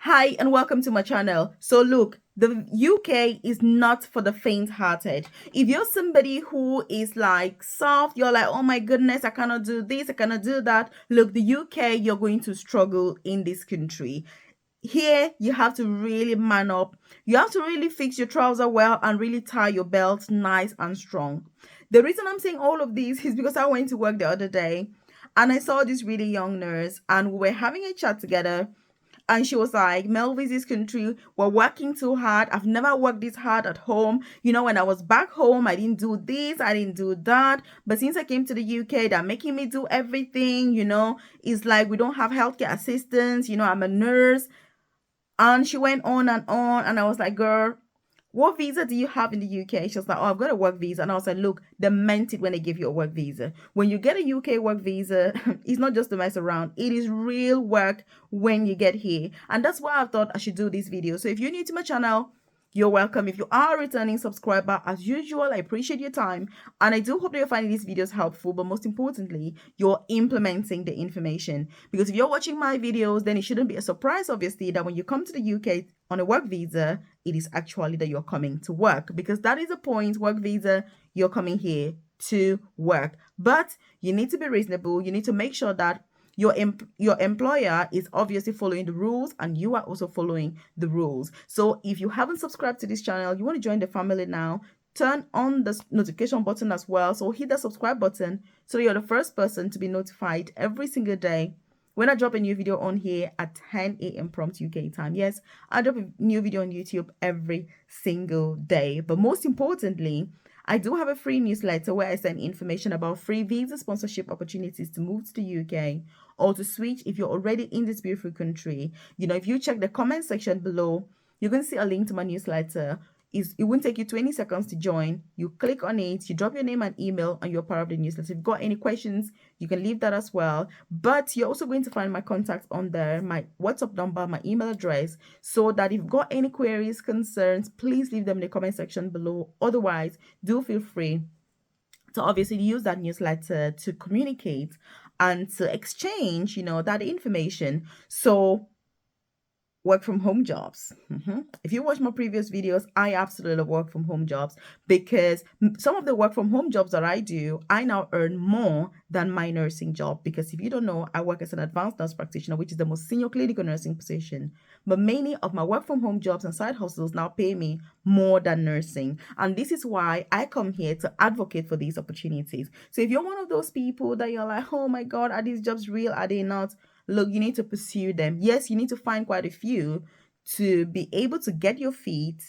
Hi and welcome to my channel. So look, the UK is not for the faint-hearted. If you're somebody who is like soft, you're like, oh my goodness, I cannot do this, I cannot do that. Look, the UK, you're going to struggle in this country. Here, you have to really man up. You have to really fix your trouser well and really tie your belt nice and strong. The reason I'm saying all of this is because I went to work the other day and I saw this really young nurse and we were having a chat together, and she was like, Melvis, this country, we're working too hard. I've never worked this hard at home. You know, when I was back home, I didn't do this, I didn't do that. But since I came to the UK, they're making me do everything. It's like we don't have healthcare assistance. I'm a nurse. And she went on. And I was like, girl, what visa do you have in the UK? She was like, oh, I've got a work visa. And I was like, look, they meant it when they give you a work visa. When you get a UK work visa, it's not just to mess around. It is real work when you get here. And that's why I thought I should do this video. So if you're new to my channel, you're welcome. If you are a returning subscriber, as usual, I appreciate your time. And I do hope that you're finding these videos helpful, but most importantly, you're implementing the information. Because if you're watching my videos, then it shouldn't be a surprise, obviously, that when you come to the UK on a work visa, it is actually that you're coming to work. Because that is the point, work visa, you're coming here to work. But you need to be reasonable. You need to make sure that your employer is obviously following the rules and you are also following the rules. So if you haven't subscribed to this channel, you want to join the family now, turn on the notification button as well. So hit the subscribe button so you're the first person to be notified every single day when I drop a new video on here at 10 a.m. prompt UK time. Yes, I drop a new video on YouTube every single day. But most importantly, I do have a free newsletter where I send information about free visa sponsorship opportunities to move to the UK or to switch if you're already in this beautiful country. If you check the comment section below, you're going to see a link to my newsletter. It won't take you 20 seconds to join. You click on it, you drop your name and email, and you're part of the newsletter. If you've got any questions, you can leave that as well. But you're also going to find my contacts on there, my WhatsApp number, my email address, so that if you've got any queries, concerns, please leave them in the comment section below. Otherwise, do feel free to obviously use that newsletter to communicate and to exchange, that information. So work from home jobs. If you watch my previous videos, I absolutely love work from home jobs because some of the work from home jobs that I do, I now earn more than my nursing job. Because if you don't know, I work as an advanced nurse practitioner, which is the most senior clinical nursing position. But many of my work from home jobs and side hustles now pay me more than nursing. And this is why I come here to advocate for these opportunities. So if you're one of those people that you're like, oh my God, are these jobs real? Are they not? Look, you need to pursue them. Yes, you need to find quite a few to be able to get your feet,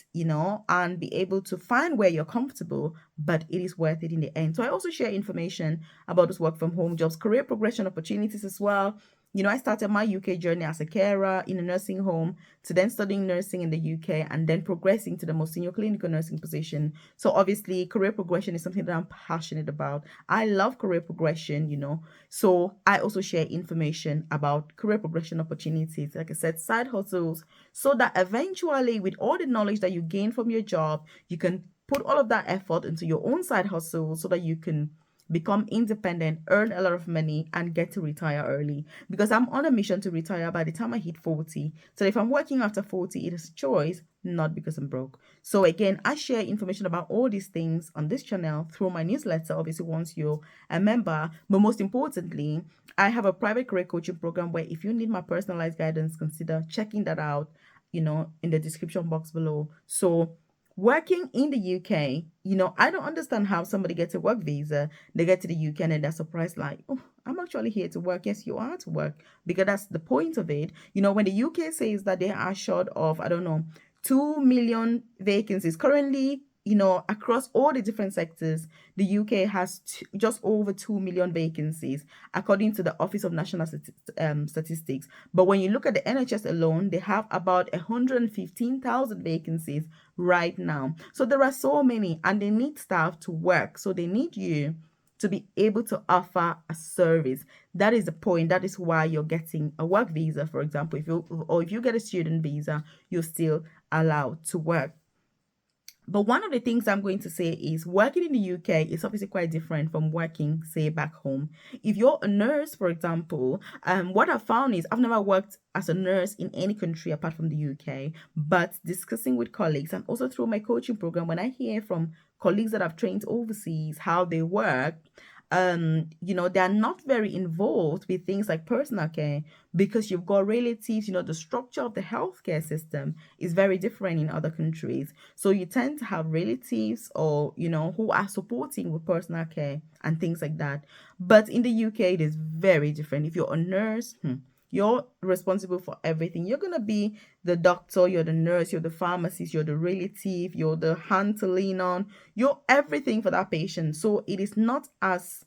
and be able to find where you're comfortable, but it is worth it in the end. So I also share information about those work from home jobs, career progression opportunities as well. I started my UK journey as a carer in a nursing home to then studying nursing in the UK and then progressing to the most senior clinical nursing position. So obviously career progression is something that I'm passionate about. I love career progression, So I also share information about career progression opportunities, like I said, side hustles, so that eventually with all the knowledge that you gain from your job, you can put all of that effort into your own side hustle so that you can become independent, earn a lot of money, and get to retire early. Because I'm on a mission to retire by the time I hit 40. So if I'm working after 40, it is a choice, not because I'm broke. So again, I share information about all these things on this channel through my newsletter, obviously once you're a member. But most importantly, I have a private career coaching program where if you need my personalized guidance, consider checking that out, in the description box below. So working in the UK, I don't understand how somebody gets a work visa, they get to the UK and then they're surprised like, oh, I'm actually here to work. Yes, you are to work, because that's the point of it. When the UK says that they are short of, I don't know, 2 million vacancies currently, across all the different sectors, the UK has just over 2 million vacancies, according to the Office of National Statistics. But when you look at the NHS alone, they have about 115,000 vacancies right now. So there are so many, and they need staff to work. So they need you to be able to offer a service. That is the point. That is why you're getting a work visa, for example. If you get a student visa, you're still allowed to work. But one of the things I'm going to say is working in the UK is obviously quite different from working, say, back home. If you're a nurse, for example, what I've found is I've never worked as a nurse in any country apart from the UK, but discussing with colleagues and also through my coaching program, when I hear from colleagues that I've trained overseas how they work, they're not very involved with things like personal care because you've got relatives, the structure of the healthcare system is very different in other countries. So you tend to have relatives or, who are supporting with personal care and things like that. But in the UK, it is very different. If you're a nurse, you're responsible for everything. You're going to be the doctor, you're the nurse, you're the pharmacist, you're the relative, you're the hand to lean on, you're everything for that patient. So it is not as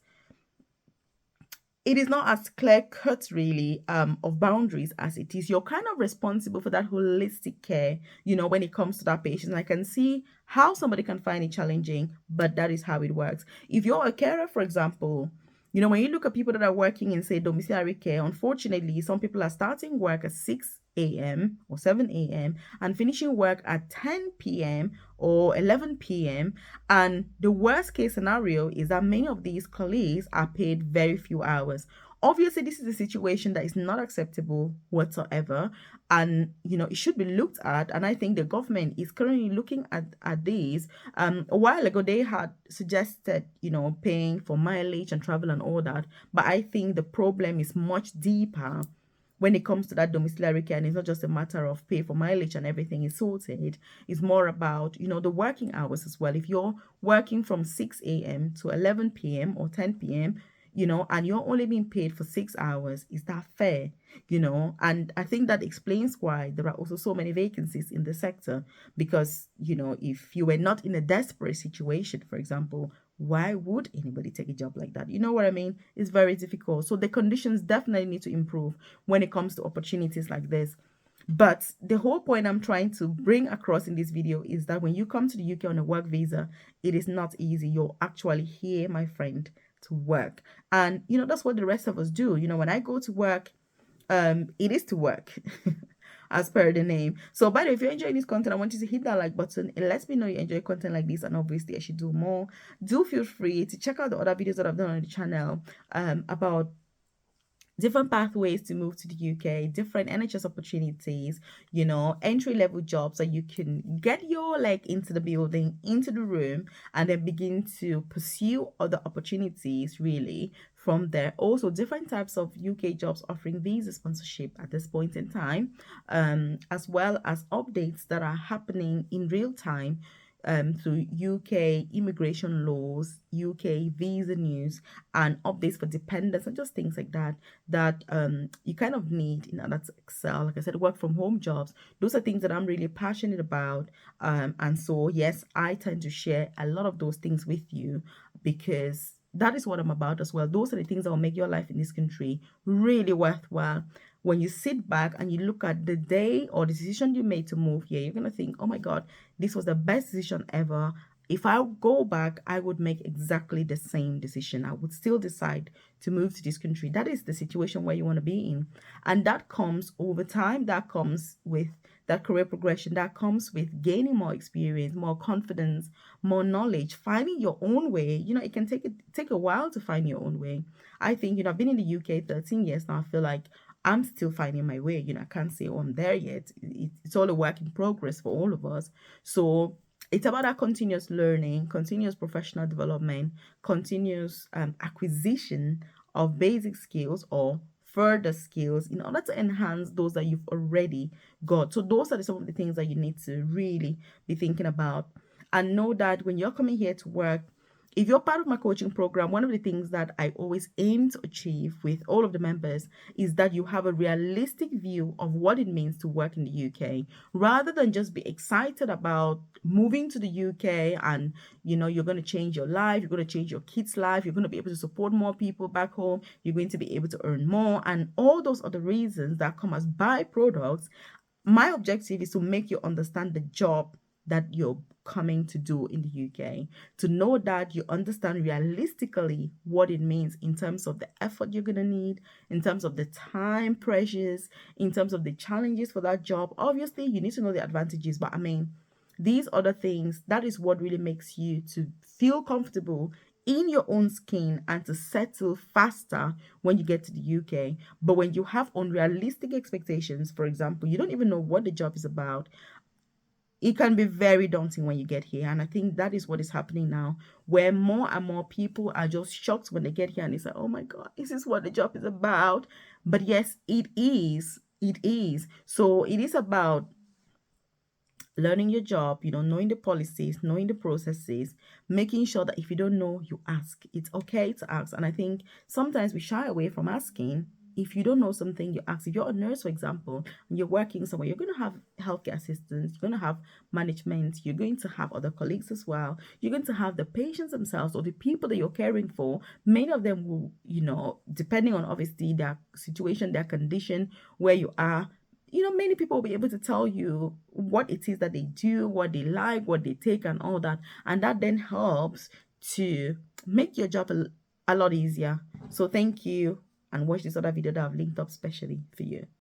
clear cut really of boundaries as it is. You're kind of responsible for that holistic care, when it comes to that patient. I can see how somebody can find it challenging, but that is how it works. If you're a carer, for example, when you look at people that are working in, say, domiciliary care, unfortunately, some people are starting work at 6 a.m. or 7 a.m. and finishing work at 10 p.m. or 11 p.m. And the worst case scenario is that many of these colleagues are paid very few hours. Obviously, this is a situation that is not acceptable whatsoever, and it should be looked at. And I think the government is currently looking at these. A while ago, they had suggested paying for mileage and travel and all that, but I think the problem is much deeper when it comes to that domiciliary care, and it's not just a matter of pay for mileage and everything is sorted. It's more about the working hours as well. If you're working from 6 a.m. to 11 p.m. or 10 p.m., and you're only being paid for 6 hours, is that fair? And I think that explains why there are also so many vacancies in the sector, because if you were not in a desperate situation, for example, why would anybody take a job like that? You know what I mean? It's very difficult. So the conditions definitely need to improve when it comes to opportunities like this. But the whole point I'm trying to bring across in this video is that when you come to the UK on a work visa, it is not easy. You're actually here, my friend, to work. And that's what the rest of us do. When I go to work, it is to work. As per the name. So by the way, if you're enjoying this content, I want you to hit that like button. It lets me know you enjoy content like this, and obviously I should do more. Do feel free to check out the other videos that I've done on the channel about different pathways to move to the UK, different NHS opportunities, entry-level jobs that you can get your leg into the building, into the room, and then begin to pursue other opportunities really from there. Also, different types of UK jobs offering visa sponsorship at this point in time, as well as updates that are happening in real time through UK immigration laws, UK visa news, and updates for dependents and just things like that you kind of need in order to excel. Like I said, work from home jobs, those are things that I'm really passionate about. And so, yes, I tend to share a lot of those things with you because that is what I'm about as well. Those are the things that will make your life in this country really worthwhile. When you sit back and you look at the day or the decision you made to move here, you're going to think, oh my God, this was the best decision ever. If I go back, I would make exactly the same decision. I would still decide to move to this country. That is the situation where you want to be in. And that comes over time. That comes with that career progression. That comes with gaining more experience, more confidence, more knowledge, finding your own way. It can take a while to find your own way. I think, I've been in the UK 13 years now. I feel like I'm still finding my way. I can't say, oh, I'm there yet. It's all a work in progress for all of us. So it's about that continuous learning, continuous professional development, continuous acquisition of basic skills or further skills in order to enhance those that you've already got. So those are some of the things that you need to really be thinking about. And know that when you're coming here to work, if you're part of my coaching program, one of the things that I always aim to achieve with all of the members is that you have a realistic view of what it means to work in the UK, rather than just be excited about moving to the UK and, you're going to change your life, you're going to change your kids' life, you're going to be able to support more people back home, you're going to be able to earn more, and all those other reasons that come as byproducts. My objective is to make you understand the job that you're coming to do in the UK, to know that you understand realistically what it means in terms of the effort you're going to need, in terms of the time pressures, in terms of the challenges for that job. Obviously, you need to know the advantages, but These other things, that is what really makes you to feel comfortable in your own skin and to settle faster when you get to the UK. But when you have unrealistic expectations, for example, you don't even know what the job is about, it can be very daunting when you get here. And I think that is what is happening now, where more and more people are just shocked when they get here and it's like, oh my God, this is what the job is about. But yes, it is. It is. So it is about learning your job, knowing the policies, knowing the processes, making sure that if you don't know, you ask. It's okay to ask. And I think sometimes we shy away from asking. If you don't know something, you ask. If you're a nurse, for example, and you're working somewhere, you're going to have healthcare assistants, you're going to have management, you're going to have other colleagues as well. You're going to have the patients themselves or the people that you're caring for. Many of them will, depending on obviously their situation, their condition, where you are, many people will be able to tell you what it is that they do, what they like, what they take, and all that. And that then helps to make your job a lot easier. So thank you, and watch this other video that I've linked up specially for you.